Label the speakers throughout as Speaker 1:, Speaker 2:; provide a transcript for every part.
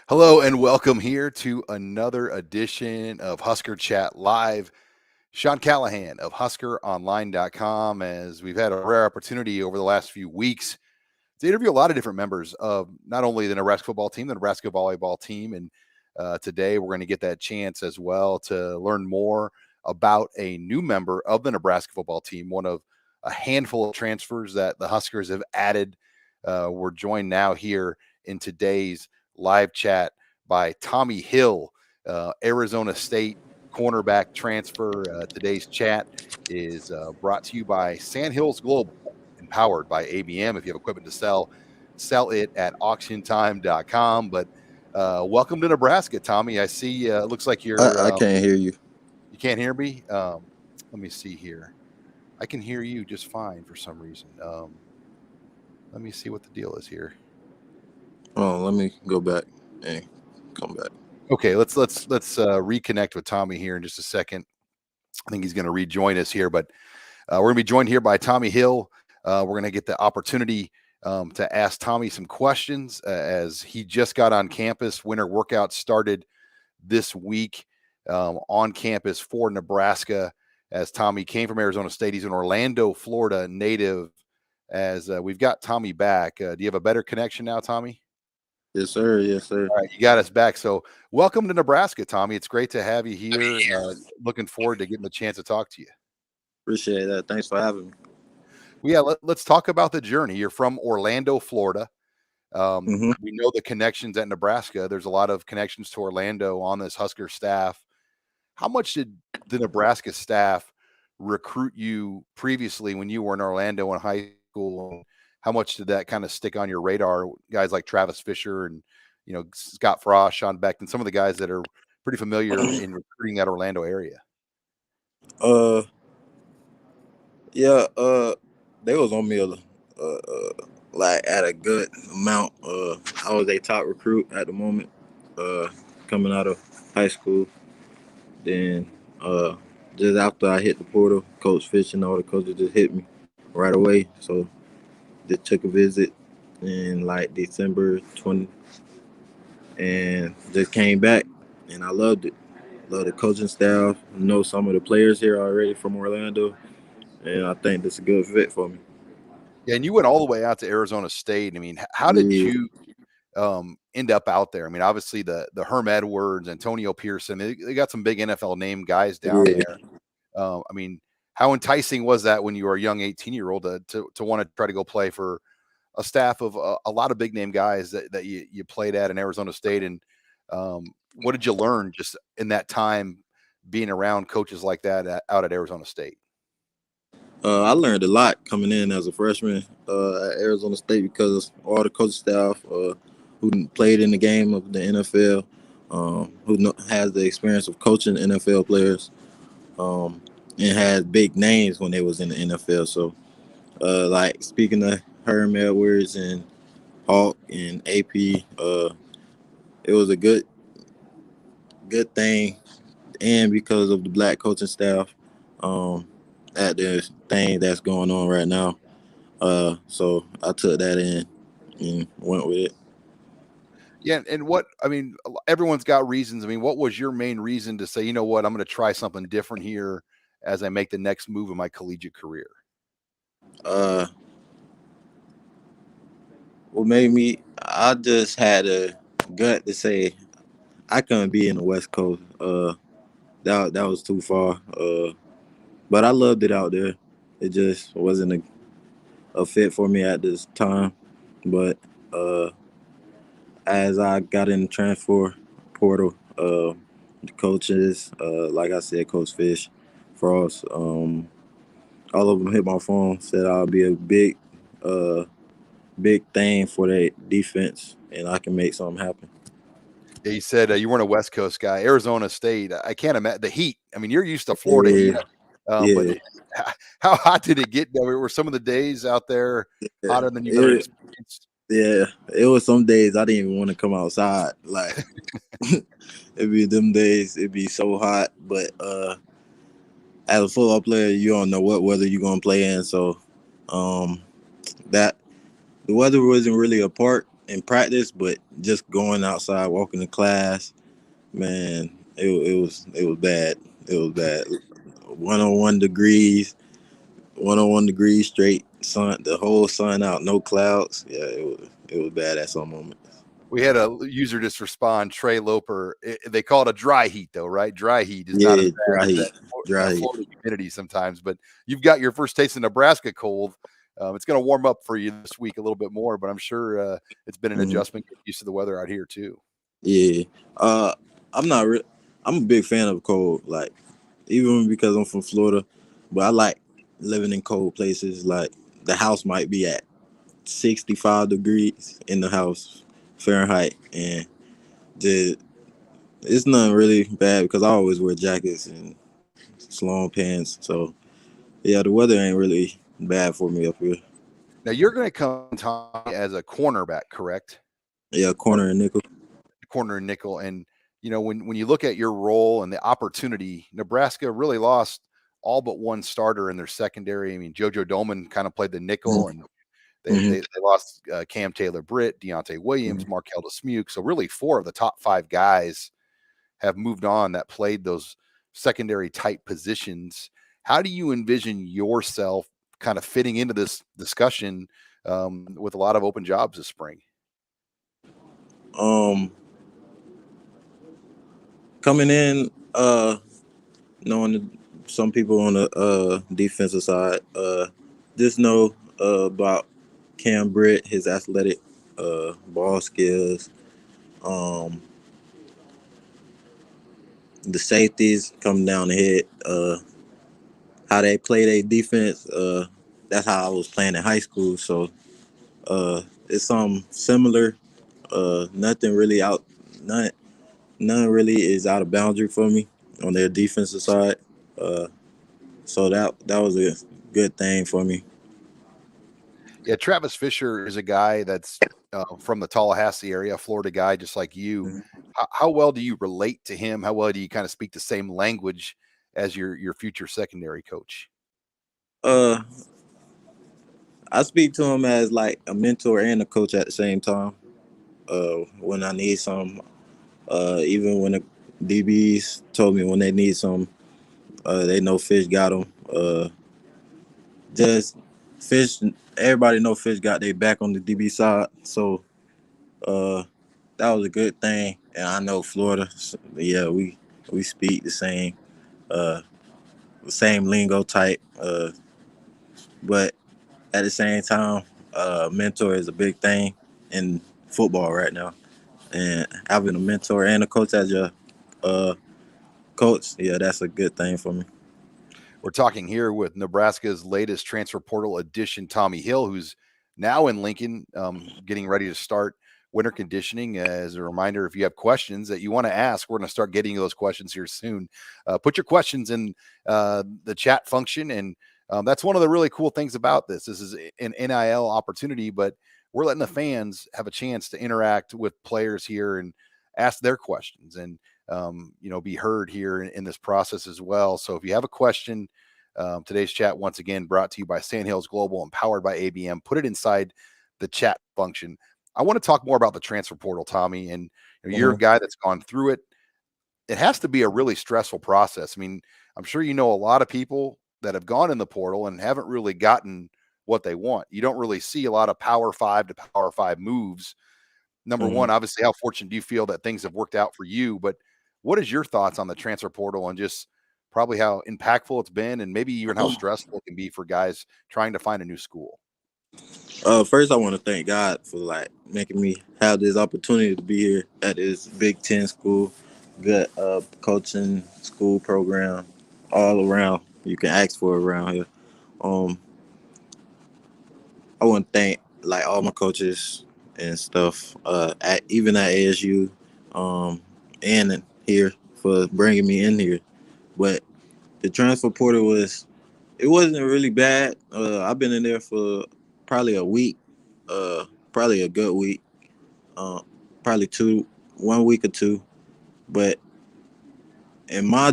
Speaker 1: Hello and welcome here to another edition of Husker Chat Live. Sean Callahan of HuskerOnline.com, as we've had a rare opportunity over the last few weeks to interview a lot of different members of not only the Nebraska football team, the Nebraska volleyball team, and today we're going to get that chance as well to learn more about a new member of the Nebraska football team, one of a handful of transfers that the Huskers have added. We're joined now here in today's live chat by Tommi Hill, Arizona State cornerback transfer. Today's chat is brought to you by Sandhills Global and powered by ABM. If you have equipment to sell it at auctiontime.com. But welcome to Nebraska, Tommi. I see it looks like
Speaker 2: I can't hear you.
Speaker 1: you can't hear me. Let me see here. I can hear you just fine for some reason. Let me see what the deal is here.
Speaker 2: Oh, let me go back and come back.
Speaker 1: Okay, let's reconnect with Tommi here in just a second. I think he's going to rejoin us here, but we're going to be joined here by Tommi Hill. We're going to get the opportunity to ask Tommi some questions as he just got on campus. Winter workout started this week on campus for Nebraska. As Tommi came from Arizona State, he's an Orlando, Florida native. As we've got Tommi back, do you have a better connection now, Tommi?
Speaker 2: Yes, sir. Yes, sir.
Speaker 1: All right, you got us back. So, welcome to Nebraska, Tommi. It's great to have you here. Looking forward to getting the chance to talk to you.
Speaker 2: Appreciate that. Thanks for having me.
Speaker 1: Well, yeah, let's talk about the journey. You're from Orlando, Florida.
Speaker 2: Mm-hmm.
Speaker 1: We know the connections at Nebraska. There's a lot of connections to Orlando on this Husker staff. How much did the Nebraska staff recruit you previously when you were in Orlando in high school? How much did that kind of stick on your radar? Guys like Travis Fisher and Scott Frost, Sean Beckton, some of the guys that are pretty familiar in recruiting that Orlando area.
Speaker 2: Uh, yeah. They was on me like at a good amount. I was a top recruit at the moment. Coming out of high school. Then just after I hit the portal, Coach Fish and all the coaches just hit me right away. So just took a visit in like December 20, and just came back, and I loved it. Love the coaching staff. Know some of the players here already from Orlando, and I think that's a good fit for me.
Speaker 1: Yeah, and you went all the way out to Arizona State. I mean, how did
Speaker 2: Yeah,
Speaker 1: you end up out there? I mean, obviously the Herm Edwards, Antonio Pearson, they got some big NFL name guys down
Speaker 2: yeah.
Speaker 1: there. I mean, how enticing was that when you were a young 18-year-old to want to try to go play for a staff of a lot of big name guys that you played at in Arizona State? And what did you learn just in that time being around coaches like that out at Arizona State?
Speaker 2: I learned a lot coming in as a freshman at Arizona State because all the coaching staff who played in the game of the NFL, has the experience of coaching NFL players, and had big names when they was in the NFL. So, like speaking of Herm Edwards and Hawk and AP, it was a good thing, and because of the black coaching staff, um, at the thing that's going on right now. So I took that in and went with it.
Speaker 1: Yeah, and what I mean, everyone's got reasons. I mean, what was your main reason to say, you know what, I'm going to try something different here as I make the next move in my collegiate career?
Speaker 2: Uh, what made me? I just had a gut to say I couldn't be in the West Coast. That was too far. But I loved it out there. It just wasn't a fit for me at this time. But uh, as I got in the transfer portal, the coaches, like I said, Coach Fish, Frost, all of them hit my phone, said I'll be a uh, big thing for that defense, and I can make something happen.
Speaker 1: Yeah, you said you weren't a West Coast guy. Arizona State, I can't imagine the heat. I mean, you're used to Florida heat,
Speaker 2: Yeah,
Speaker 1: but
Speaker 2: yeah,
Speaker 1: how hot did it get? Were some of the days out there
Speaker 2: yeah.
Speaker 1: hotter than you've ever
Speaker 2: It,
Speaker 1: experienced?
Speaker 2: yeah. It was some days I didn't even want to come outside. Like it'd be them days. It'd be so hot, but as a football player, you don't know what weather you're gonna play in. So um, that the weather wasn't really a part in practice, but just going outside, walking to class, man, it was bad. It was bad. 101 degrees, 101 degrees straight sun, the whole sun out, no clouds. Yeah, it was bad at some moments.
Speaker 1: We had a user just respond, Trey Loper. They call it a dry heat, though, right? Dry heat is not as
Speaker 2: Yeah,
Speaker 1: bad
Speaker 2: dry
Speaker 1: as that
Speaker 2: heat, dry heat.
Speaker 1: Florida humidity sometimes. But you've got your first taste of Nebraska cold. It's going to warm up for you this week a little bit more, but I'm sure it's been an
Speaker 2: Hmm.
Speaker 1: adjustment getting used to the weather out here too.
Speaker 2: Yeah, I'm not. I'm a big fan of cold. Like even because I'm from Florida, but I like living in cold places. Like the house might be at 65 degrees in the house Fahrenheit, and the it's not really bad because I always wear jackets and long pants. So yeah, the weather ain't really bad for me up here.
Speaker 1: Now you're going to come Tommy, as a cornerback, correct?
Speaker 2: Yeah,
Speaker 1: Or
Speaker 2: corner and nickel.
Speaker 1: corner and nickel. And when you look at your role and the opportunity, Nebraska really lost all but one starter in their secondary. I mean, JoJo Doman kind of played the nickel, and They
Speaker 2: Hmm.
Speaker 1: they, they lost Cam Taylor-Britt, Deontay Williams, Markel Dismuke. So really, 4 of the top 5 guys have moved on that played those secondary type positions. How do you envision yourself kind of fitting into this discussion with a lot of open jobs this spring?
Speaker 2: Um, coming in, knowing some people on the defensive side, just know about Cam Britt, his athletic ball skills, um, the safeties coming down the head, how they play their defense. That's how I was playing in high school. So it's something similar. Nothing really out. None really is out of boundary for me on their defensive side. Uh, so that was a good thing for me.
Speaker 1: Yeah, Travis Fisher is a guy that's from the Tallahassee area, Florida guy, just like you. How well do you relate to him? How well do you kind of speak the same language as your future secondary coach?
Speaker 2: Uh, I speak to him as like a mentor and a coach at the same time. When I need some, even when the DBs told me when they need some, they know Fish got them. Just Fish, everybody know Fish got their back on the DB side, so uh, that was a good thing. And I know Florida, so, yeah, we speak uh, the same lingo type, but at the same time, mentor is a big thing in football right now. And having a mentor and a coach as your uh, coach, yeah, that's a good thing for me.
Speaker 1: We're talking here with Nebraska's latest transfer portal addition, Tommi Hill, who's now in Lincoln, getting ready to start winter conditioning. As a reminder, if you have questions that you want to ask, we're going to start getting those questions here soon. Put your questions in the chat function, and that's one of the really cool things about this. This is an NIL opportunity, but we're letting the fans have a chance to interact with players here and ask their questions and be heard here in this process as well. So if you have a question, today's chat, once again, brought to you by Sandhills Global and powered by ABM. Put it inside the chat function. I want to talk more about the transfer portal, Tommy, and you're a
Speaker 2: Mhm.
Speaker 1: guy that's gone through it. It has to be a really stressful process. I mean, I'm sure you know a lot of people that have gone in the portal and haven't really gotten what they want. You don't really see a lot of Power 5 to Power 5 moves. Number
Speaker 2: Mhm.
Speaker 1: one, obviously, how fortunate do you feel that things have worked out for you? But what is your thoughts on the transfer portal and just probably how impactful it's been and maybe even how stressful it can be for guys trying to find a new school?
Speaker 2: First, I want to thank God for like making me have this opportunity to be here at this Big Ten school, good coaching school program, all around. You can ask for around here. Um, I want to thank like all my coaches and stuff, even at ASU, and here for bringing me in here. But the transfer portal it wasn't really bad. I've been in there for probably a week, probably a good week, uh, probably 1 week or two. But in my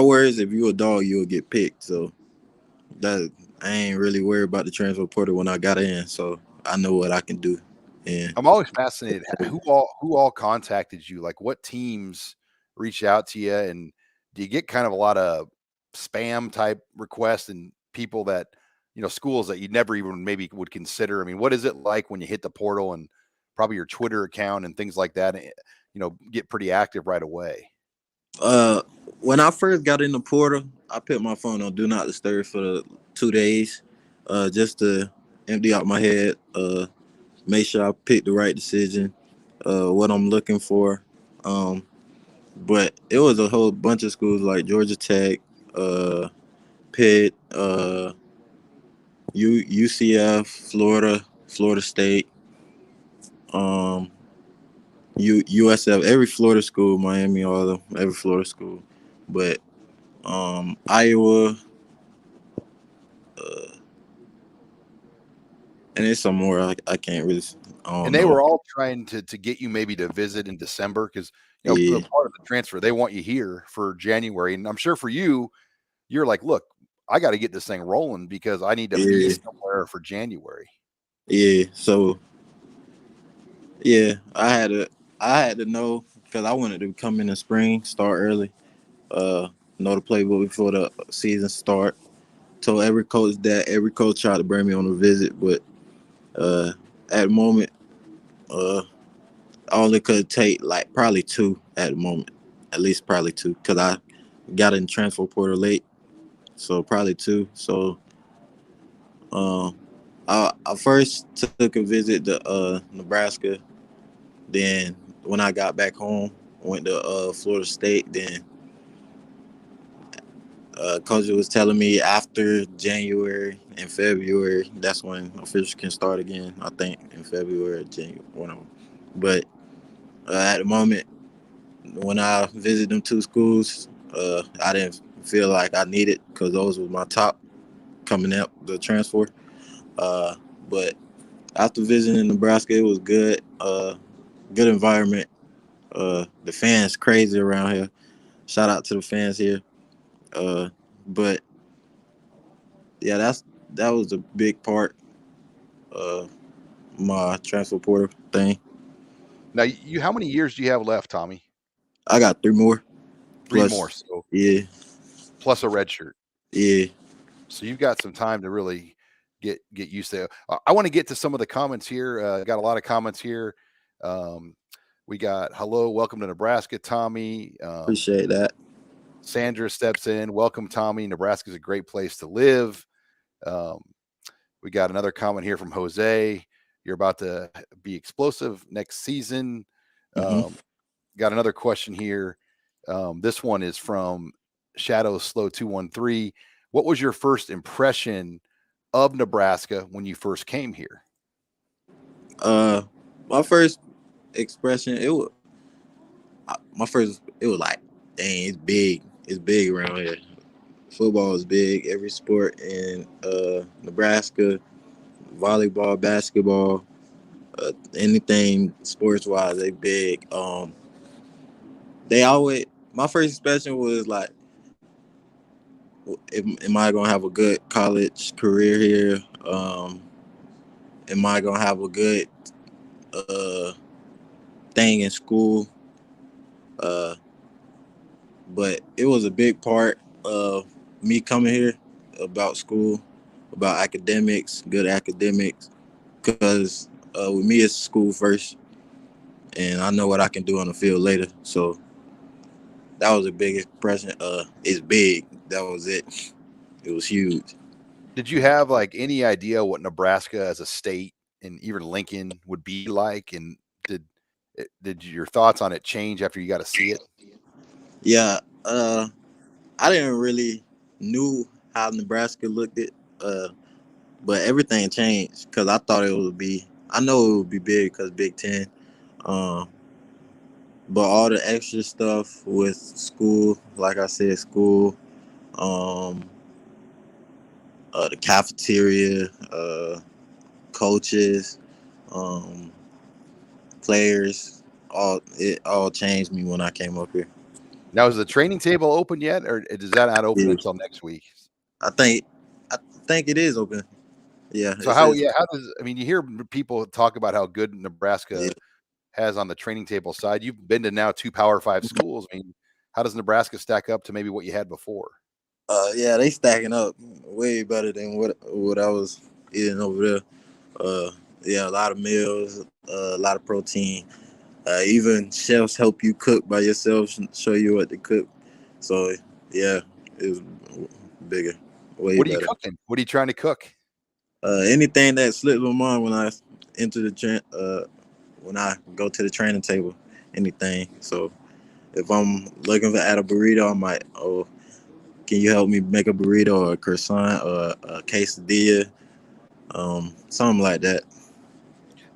Speaker 2: words, if you a dog, you'll get picked. So that I ain't really worried about the transfer portal when I got in. So I know what I can do. And
Speaker 1: I'm always fascinated who all contacted you. Like, what teams reached out to you, and do you get kind of a lot of spam type requests and people that schools that you never even maybe would consider? I mean, what is it like when you hit the portal and probably your Twitter account and things like that? Get pretty active right away.
Speaker 2: uh, when I first got in the portal, I put my phone on do not disturb for the 2 days, just to empty out my head, make sure I picked the right decision, what I'm looking for. Um, but it was a whole bunch of schools like Georgia Tech, Pitt, UCF, Florida State, um, USF, every Florida school, Miami, all of them, every Florida school. But Iowa, uh, and there's some more I can't really, I
Speaker 1: And
Speaker 2: don't
Speaker 1: they
Speaker 2: know.
Speaker 1: were all trying to get you maybe to visit in December because
Speaker 2: Yeah,
Speaker 1: the part of the transfer, they want you here for January, and I'm sure for you, you're like, look, I got to get this thing rolling because I need to be
Speaker 2: yeah,
Speaker 1: somewhere for January.
Speaker 2: yeah. So yeah, I had to know because I wanted to come in the spring, start early, uh, know the playbook before the season start. Told every coach that every coach tried to bring me on a visit, but uh, at the moment, uh, I only could take like probably two at the moment, at least probably two, because I got in transfer portal late, so probably two. So uh, I first took a visit to Nebraska. Then when I got back home, went to Florida State. Then coach was telling me after January and February, that's when officials can start again. I think in February, January, one of them. But at the moment, when I visited them two schools, I didn't feel like I needed because those were my top coming up the transfer. Uh, but after visiting Nebraska, it was good. Good environment. The fans crazy around here. Shout out to the fans here. Uh, but yeah, that was a big part of my transfer portal thing.
Speaker 1: Now, how many years do you have left, Tommy?
Speaker 2: I got three more
Speaker 1: Three more,
Speaker 2: plus.
Speaker 1: so
Speaker 2: Yeah,
Speaker 1: plus a red shirt.
Speaker 2: yeah.
Speaker 1: So you've got some time to really get used to it. I want to get to some of the comments here. Got a lot of comments here. Um, we got hello, welcome to Nebraska, Tommy.
Speaker 2: Appreciate that.
Speaker 1: Sandra steps in. Welcome, Tommy. Nebraska is a great place to live. Um, we got another comment here from Jose. You're about to be explosive next season.
Speaker 2: Mm-hmm.
Speaker 1: Got another question here. This one is from Shadow Slow 213. What was your first impression of Nebraska when you first came here?
Speaker 2: Uh, my first expression, it was like, dang, it's big. It's big around here. Football is big. Every sport in Nebraska, volleyball, basketball, anything sports wise, they big. They always. My first impression was like, am I gonna have a good college career here? Am I gonna have a good uh, thing in school? Uh, but it was a big part of me coming here about school, about academics, good academics, because with me it's school first, and I know what I can do on the field later. So that was a big impression. It's big. That was it. It was huge.
Speaker 1: Did you have like any idea what Nebraska as a state and even Lincoln would be like? And did your thoughts on it change after you got to see it?
Speaker 2: Yeah, I didn't really knew how Nebraska looked at, uh, but everything changed because I thought it would be. I know it would be big because Big Ten, um, but all the extra stuff with school, like I said, school, um, the cafeteria, coaches, um, players, all changed me when I came up here.
Speaker 1: Now, is the training table open yet, or does that not open
Speaker 2: Yeah.
Speaker 1: until next week?
Speaker 2: I think I think it is open. Yeah,
Speaker 1: So
Speaker 2: it's just
Speaker 1: how does, I mean, you hear people talk about how good
Speaker 2: yeah.
Speaker 1: Nebraska has on the training table side. You've been to now 2 Power 5 schools. I mean, how does Nebraska stack up to maybe what you had before?
Speaker 2: Yeah, they stacking up way better than what I was eating over there. Yeah, a lot of meals, a lot of protein. Even chefs help you cook by yourself, show you what to cook. So yeah, it was bigger, way
Speaker 1: What are you
Speaker 2: better.
Speaker 1: cooking? What are you trying to cook?
Speaker 2: Anything that slips my mind when I enter when I go to the training table, anything. So if I'm looking for add a burrito, I might, oh, can you help me make a burrito or a croissant or a quesadilla, something like that.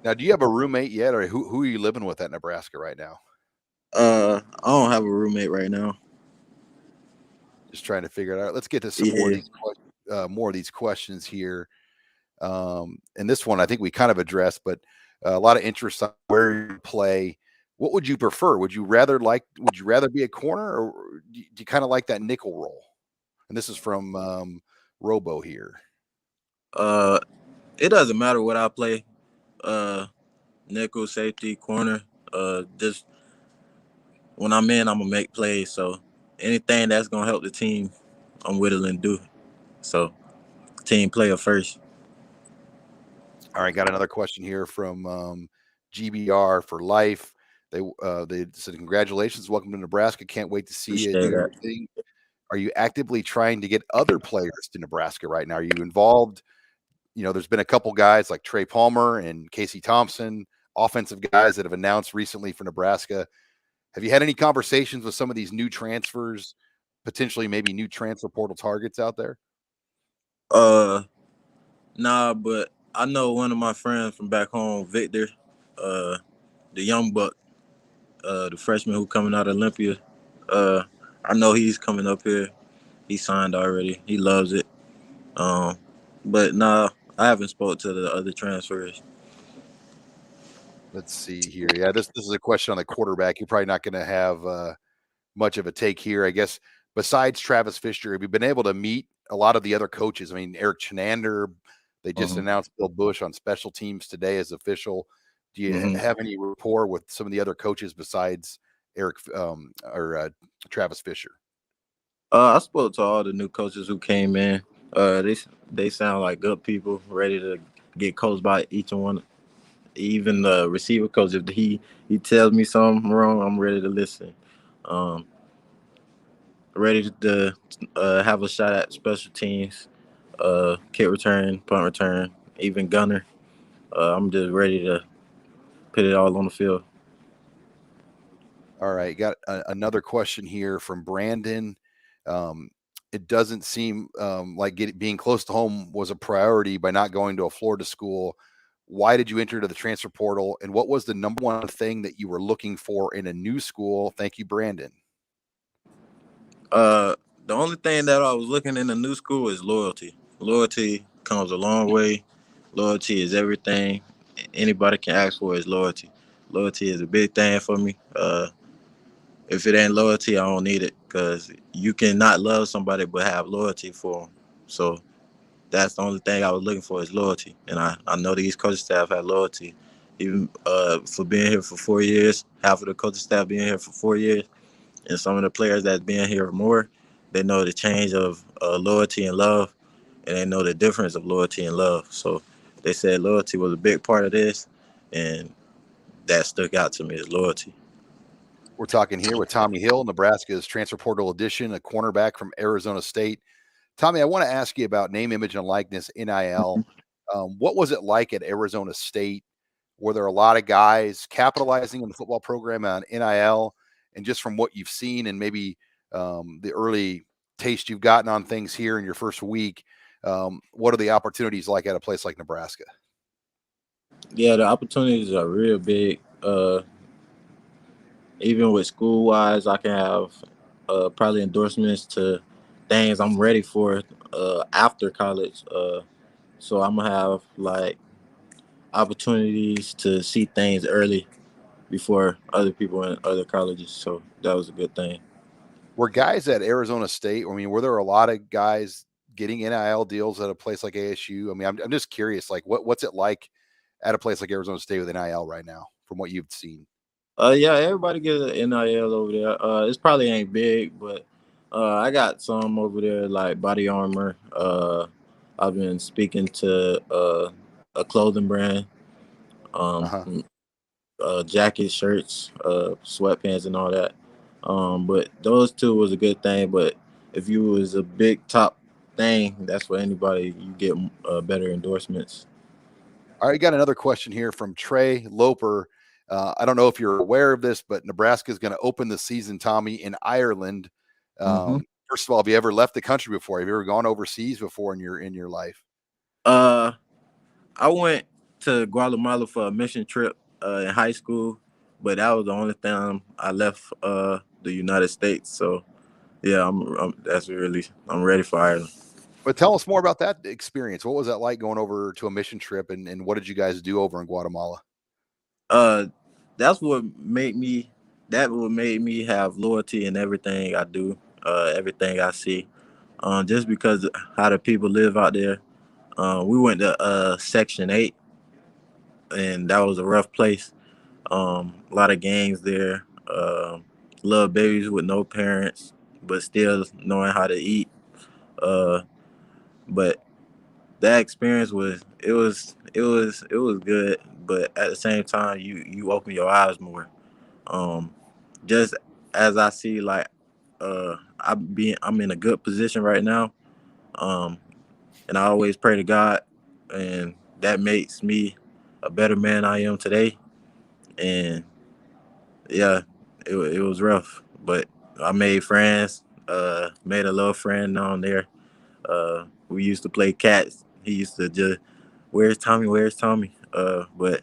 Speaker 1: Now, do you have a roommate yet, or who are you living with at Nebraska right now?
Speaker 2: I don't have a roommate right now.
Speaker 1: Just trying to figure it out. Let's get to some more of
Speaker 2: Yeah.
Speaker 1: these questions here. And this one I think we kind of addressed, but a lot of interest on where you play. What would you prefer? Would you rather be a corner, or do you kind of like that nickel role? And this is from Robo here.
Speaker 2: Uh, it doesn't matter what I play. Uh, Nickel, safety, corner. Just when I'm in, I'm gonna make plays. So anything that's gonna help the team, I'm willing to do. So team player first.
Speaker 1: All right, got another question here from GBR for life. They said congratulations, welcome to Nebraska. Can't wait to see you
Speaker 2: Appreciate
Speaker 1: do
Speaker 2: that.
Speaker 1: your thing. Are you actively trying to get other players to Nebraska right now? Are you involved? You know, there's been a couple guys like Trey Palmer and Casey Thompson, offensive guys that have announced recently for Nebraska. Have you had any conversations with some of these new transfers, potentially maybe new transfer portal targets out there?
Speaker 2: Uh, nah, but I know one of my friends from back home, Victor, uh, the young buck, the freshman who coming out of Olympia. Uh, I know he's coming up here. He signed already. He loves it. Um, but nah, I haven't spoke to the other transfers.
Speaker 1: Let's see here. Yeah, this is a question on the quarterback. You're probably not going to have much of a take here, I guess. Besides Travis Fisher, have you been able to meet a lot of the other coaches? I mean, Eric Chenander, they just
Speaker 2: Mm-hmm.
Speaker 1: announced Bill Bush on special teams today as official. Do you
Speaker 2: Mm-hmm.
Speaker 1: have any rapport with some of the other coaches besides Eric or Travis Fisher?
Speaker 2: I spoke to all the new coaches who came in. They sound like good people, ready to get coached by each one. Even the receiver coach, if he tells me something wrong, I'm ready to listen. Um, Ready to have a shot at special teams, kick return, punt return, even gunner. I'm just ready to put it all on the field.
Speaker 1: All right, got another question here from Brandon. Um, it doesn't seem like being close to home was a priority by not going to a Florida school. Why did you enter to the transfer portal, and what was the number one thing that you were looking for in a new school? Thank you, Brandon.
Speaker 2: Uh, the only thing that I was looking in the new school is loyalty. Loyalty comes a long way. Loyalty is everything anybody can ask for is loyalty. Loyalty is a big thing for me. If it ain't loyalty, I don't need it because you can not love somebody but have loyalty for them. So that's the only thing I was looking for is loyalty, and I know these coaching staff have loyalty. Even for being here for 4 years, half of the coaching staff being here for 4 years, and some of the players that's been here more, they know the change of loyalty and love, and they know the difference of loyalty and love. So they said loyalty was a big part of this, and that stuck out to me as loyalty.
Speaker 1: We're talking here with Tommi Hill, Nebraska's transfer portal edition, a cornerback from Arizona State. Tommi, I want to ask you about name, image, and likeness, NIL. What was it like at Arizona State? Were there a lot of guys capitalizing on the football program on NIL? And just from what you've seen and maybe the early taste you've gotten on things here in your first week, what are the opportunities like at a place like Nebraska?
Speaker 2: Yeah, the opportunities are real big. Even with school wise, I can have probably endorsements to things I'm ready for after college. So I'm gonna have like opportunities to see things early before other people in other colleges. So that was a good thing.
Speaker 1: Were guys at Arizona State, I mean, were there a lot of guys getting NIL deals at a place like ASU? I mean, I'm just curious, like what's it like at a place like Arizona State with NIL right now, from what you've seen?
Speaker 2: Yeah, everybody get an NIL over there. It's probably ain't big, but I got some over there like Body Armor. I've been speaking to a clothing brand, um,
Speaker 1: Uh-huh.
Speaker 2: jackets, shirts, sweatpants, and all that. But those two was a good thing. But if you was a big top thing, that's for anybody. You get better endorsements.
Speaker 1: All right, got another question here from Trey Loper. I don't know if you're aware of this, but Nebraska is going to open the season, Tommy, in Ireland.
Speaker 2: Mm-hmm.
Speaker 1: First of all, have you ever left the country before? Have you ever gone overseas before in your life?
Speaker 2: Uh, I went to Guatemala for a mission trip in high school, but that was the only time I left the United States. So yeah, I'm ready for Ireland.
Speaker 1: But tell us more about that experience. What was that like going over to a mission trip, and what did you guys do over in Guatemala?
Speaker 2: Uh, that's what made me. That what made me have loyalty in everything I do, everything I see. Just because of how the people live out there. We went to Section 8, and that was a rough place. A lot of gangs there. Little babies with no parents, but still knowing how to eat. Uh, but that experience was good. But at the same time, you open your eyes more. Um, just as I see, like I'm in a good position right now. Um, and I always pray to God, and that makes me a better man I am today. And yeah, it was rough, but I made friends. Made a little friend down there. We used to play cats. He used to just, "Where's Tommy? Where's Tommy?" But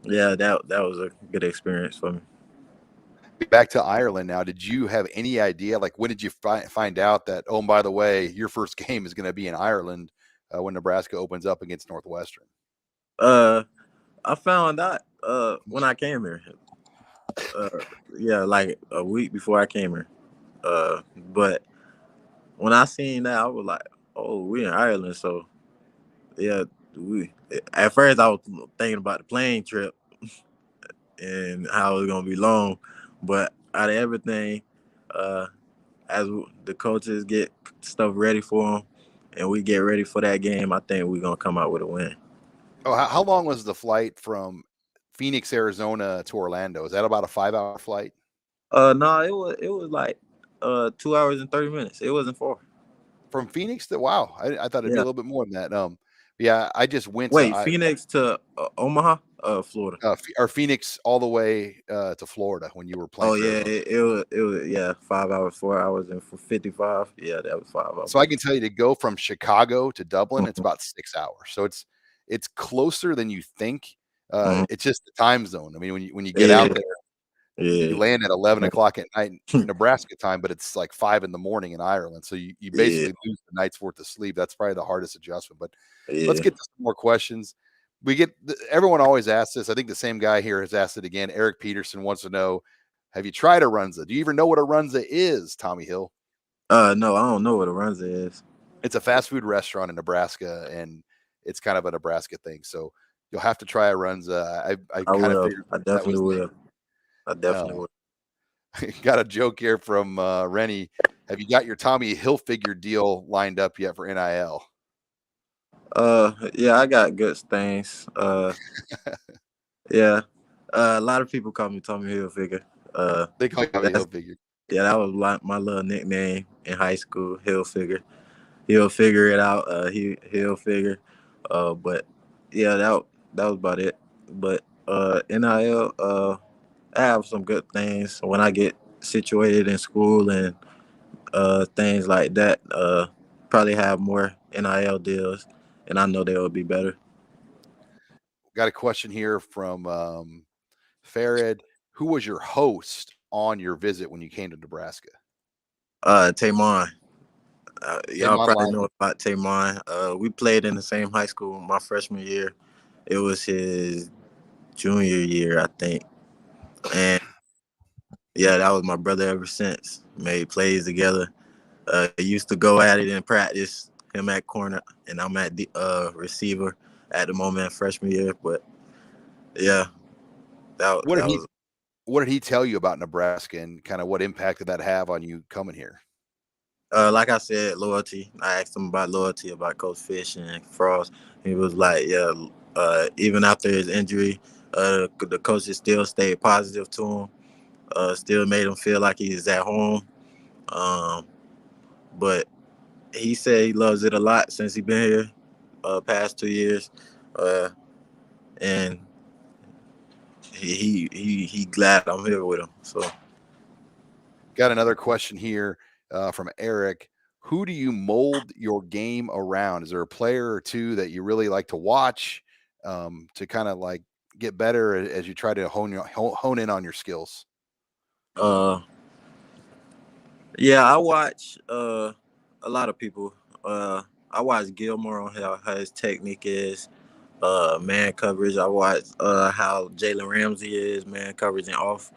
Speaker 2: yeah, that was a good experience for me.
Speaker 1: Back to Ireland now. Did you have any idea? Like, when did you find out that? Oh, and by the way, your first game is going to be in Ireland when Nebraska opens up against Northwestern.
Speaker 2: Uh, I found out when I came here. Uh, yeah, like a week before I came here. But when I seen that, I was like, "Oh, we in Ireland." So yeah, we. At first, I was thinking about the plane trip and how it was gonna be long, but out of everything, uh, the coaches get stuff ready for them, and we get ready for that game, I think we're gonna come out with a win.
Speaker 1: Oh, how long was the flight from Phoenix, Arizona to Orlando? Is that about a 5-hour flight?
Speaker 2: No, it was like 2 hours and 30 minutes. It wasn't far.
Speaker 1: From Phoenix to wow, I thought it'd be a
Speaker 2: Yeah.
Speaker 1: little bit more than that. Yeah, I just went to
Speaker 2: Wait, Phoenix to Omaha, Florida.
Speaker 1: or Phoenix all the way to Florida when you were playing
Speaker 2: Oh
Speaker 1: for
Speaker 2: yeah,
Speaker 1: Arizona.
Speaker 2: it was 5 hours, 4 hours, and for 55. Yeah, that was 5 hours.
Speaker 1: So I can tell you to go from Chicago to Dublin, it's
Speaker 2: Mhm,
Speaker 1: about 6 hours. So it's closer than you think.
Speaker 2: mhm.
Speaker 1: It's just the time zone. I mean, when you get
Speaker 2: Yeah,
Speaker 1: out there, you
Speaker 2: yeah,
Speaker 1: land at 11 o'clock at night Nebraska time, but it's like 5 in the morning in Ireland. So you
Speaker 2: yeah,
Speaker 1: basically lose the night's worth of sleep. That's probably the hardest adjustment. But let's
Speaker 2: yeah.
Speaker 1: get to some more questions. Everyone always asks this. I think the same guy here has asked it again. Eric Peterson wants to know, have you tried a runza? Do you even know what a runza is, Tommy Hill?
Speaker 2: No, I don't know what a Runza is.
Speaker 1: It's a fast food restaurant in Nebraska, and it's kind of a Nebraska thing. So you'll have to try a runza. I
Speaker 2: I
Speaker 1: kind of
Speaker 2: will.
Speaker 1: figured
Speaker 2: I
Speaker 1: that
Speaker 2: definitely
Speaker 1: was
Speaker 2: will. I definitely
Speaker 1: uh,
Speaker 2: will.
Speaker 1: got a joke here from Rennie. Have you got your Tommy Hilfiger deal lined up yet for NIL?
Speaker 2: Yeah, I got good things. Yeah. A lot of people call me Tommy Hilfiger.
Speaker 1: They call you Tommy
Speaker 2: That's
Speaker 1: Hilfiger.
Speaker 2: yeah, that was like my little nickname in high school, Hilfiger. He'll figure it out. He'll figure. But yeah, that was about it. But NIL, I have some good things when I get situated in school and things like that. Probably have more NIL deals, and I know they will be better.
Speaker 1: Got a question here from Farid. Who was your host on your visit when you came to Nebraska?
Speaker 2: Tamon. Y'all
Speaker 1: Damon
Speaker 2: probably know
Speaker 1: Lyman.
Speaker 2: about Tamon. We played in the same high school my freshman year. It was his junior year, I think. And yeah, that was my brother ever since. Made plays together. Used to go at it in practice. him at corner, and I'm at the receiver at the moment, freshman year. But yeah,
Speaker 1: What
Speaker 2: that
Speaker 1: did he
Speaker 2: was
Speaker 1: what did he tell you about Nebraska and kind of what impact did that have on you coming here?
Speaker 2: like I said, loyalty. I asked him about loyalty, about Coach Fish and Frost. He was like, yeah, even after his injury, the coaches still stayed positive to him. Still made him feel like he's at home. Um, but he said he loves it a lot since he been here, past 2 years, and he glad I'm here with him. So,
Speaker 1: Got another question here from Eric. Who do you mold your game around? Is there a player or two that you really like to watch to kind of like get better as you try to hone in on your skills?
Speaker 2: uh, yeah, I watch a lot of people. I watch Gilmore on how his technique is, man coverage. I watch how Jalen Ramsey is man coverage and off.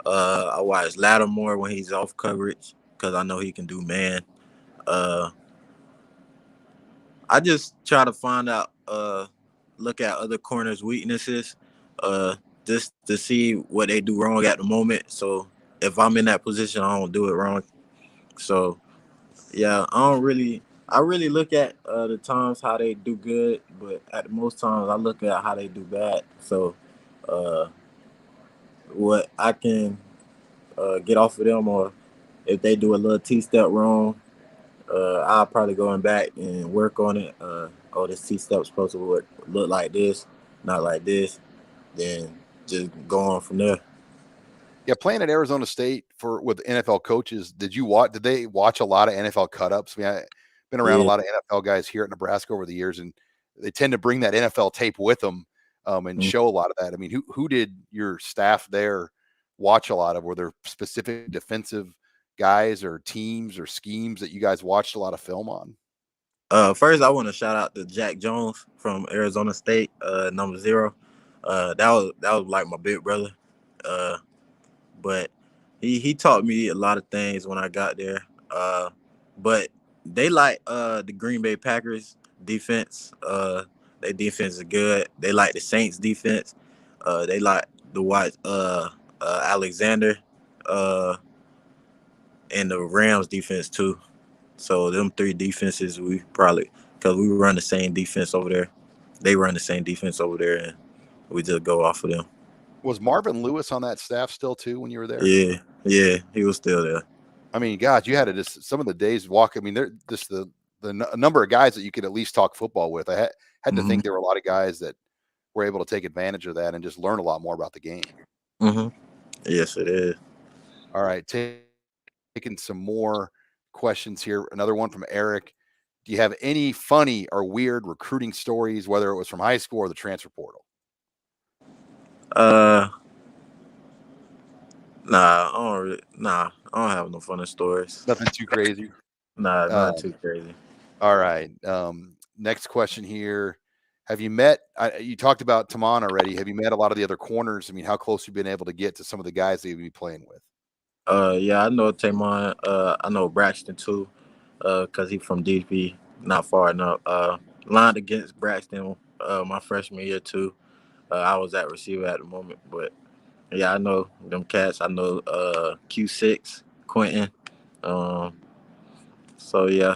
Speaker 2: I watch Lattimore when he's off coverage because I know he can do man. Uh, I just try to find out, look at other corners' weaknesses, uh, just to see what they do wrong at the moment. So if I'm in that position, I don't do it wrong. So yeah, I really look at the times how they do good, but at the most times I look at how they do bad. So uh, what I can get off of them, or if they do a little T-step wrong, I'll probably go in back and work on it. Oh, this T-step's supposed to look like this, not like this. Then just go on from there.
Speaker 1: Yeah, playing at Arizona State for with NFL coaches, did they watch a lot of NFL cut ups? I mean, I've been around a
Speaker 2: Yeah.
Speaker 1: lot of NFL guys here at Nebraska over the years, and they tend to bring that NFL tape with them and
Speaker 2: Mm.
Speaker 1: show a lot of that. I mean, who did your staff there watch a lot of? Were there specific defensive guys or teams or schemes that you guys watched a lot of film on?
Speaker 2: First, I want to shout out to Jack Jones from Arizona State, number 0. That was like my big brother. Uh, but he taught me a lot of things when I got there. But they like the Green Bay Packers defense. Their defense is good. They like the Saints defense. They like the White Alexander uh, and the Rams defense too. So them three defenses, we probably, because we run the same defense over there. They run the same defense over there, and we just go off of them.
Speaker 1: Was Marvin Lewis on that staff still too when you were there?
Speaker 2: Yeah, yeah, he was still there.
Speaker 1: I mean, God, you had to just some of the days walk. I mean, they're just the number of guys that you could at least talk football with. I had to
Speaker 2: Hmm.
Speaker 1: think there were a lot of guys that were able to take advantage of that and just learn a lot more about the game.
Speaker 2: Hmm. Yes, it is.
Speaker 1: All right, taking some more questions here. Another one from Eric. Do you have any funny or weird recruiting stories, whether it was from high school or the transfer portal?
Speaker 2: Uh, I don't have no funny stories.
Speaker 1: Nothing too crazy.
Speaker 2: Nah, not
Speaker 1: Um,
Speaker 2: too crazy.
Speaker 1: all right. Next question here. Have you met? You talked about Taman already. Have you met a lot of the other corners? I mean, how close you've been able to get to some of the guys that you'll be playing with?
Speaker 2: Yeah, I know Tamon. I know Braxton too, cause he's from DP, not far enough. Lined against Braxton, my freshman year too. I was at receiver at the moment, but yeah, I know them cats. I know Q6, Quentin. Um, so yeah.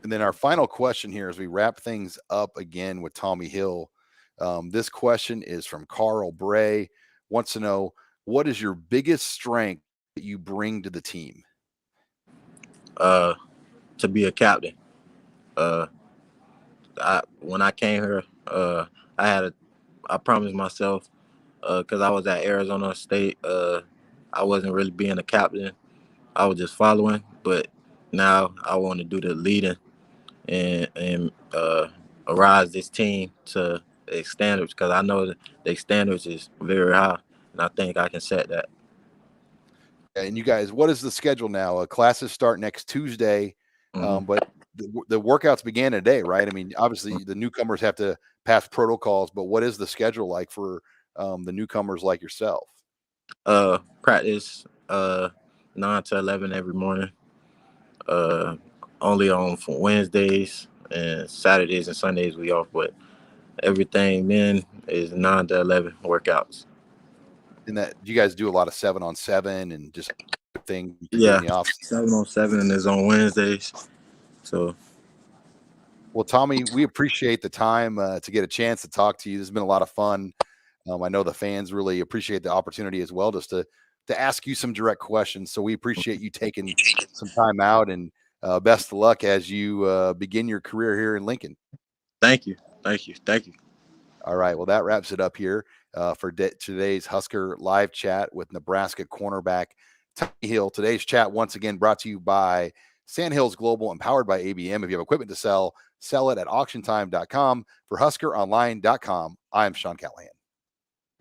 Speaker 1: And then our final question here as we wrap things up again with Tommi Hill. This question is from Carl Bray. Wants to know, what is your biggest strength that you bring to the team?
Speaker 2: Uh, to be a captain. Uh, when I came here, I had a I promised myself, because I was at Arizona State. I wasn't really being a captain. I was just following, but now I want to do the leading and arise this team to their standards, because I know that their standards is very high, and I think I can set that.
Speaker 1: And you guys, what is the schedule now? Classes start next Tuesday,
Speaker 2: Hmm.
Speaker 1: but the workouts began today, right? I mean, obviously the newcomers have to pass protocols, but what is the schedule like for the newcomers like yourself?
Speaker 2: Practice 9 to 11 every morning. Uh, only on for Wednesdays and Saturdays and Sundays we off, but everything then is 9 to 11 workouts.
Speaker 1: And that you guys do a lot of 7-on-7 and just things you do in
Speaker 2: Yeah,
Speaker 1: the off.
Speaker 2: 7-on-7 and is on Wednesdays. So,
Speaker 1: well, Tommy, we appreciate the time to get a chance to talk to you. This has been a lot of fun. I know the fans really appreciate the opportunity as well, just to ask you some direct questions. So we appreciate you taking some time out, and best of luck as you begin your career here in Lincoln.
Speaker 2: thank you.
Speaker 1: All right. Well, that wraps it up here for today's Husker live chat with Nebraska cornerback Tommi Hill. Today's chat, once again, brought to you by Sandhills Global and powered by ABM. If you have equipment to sell it at auctiontime.com. For HuskerOnline.com, I'm Sean Callahan.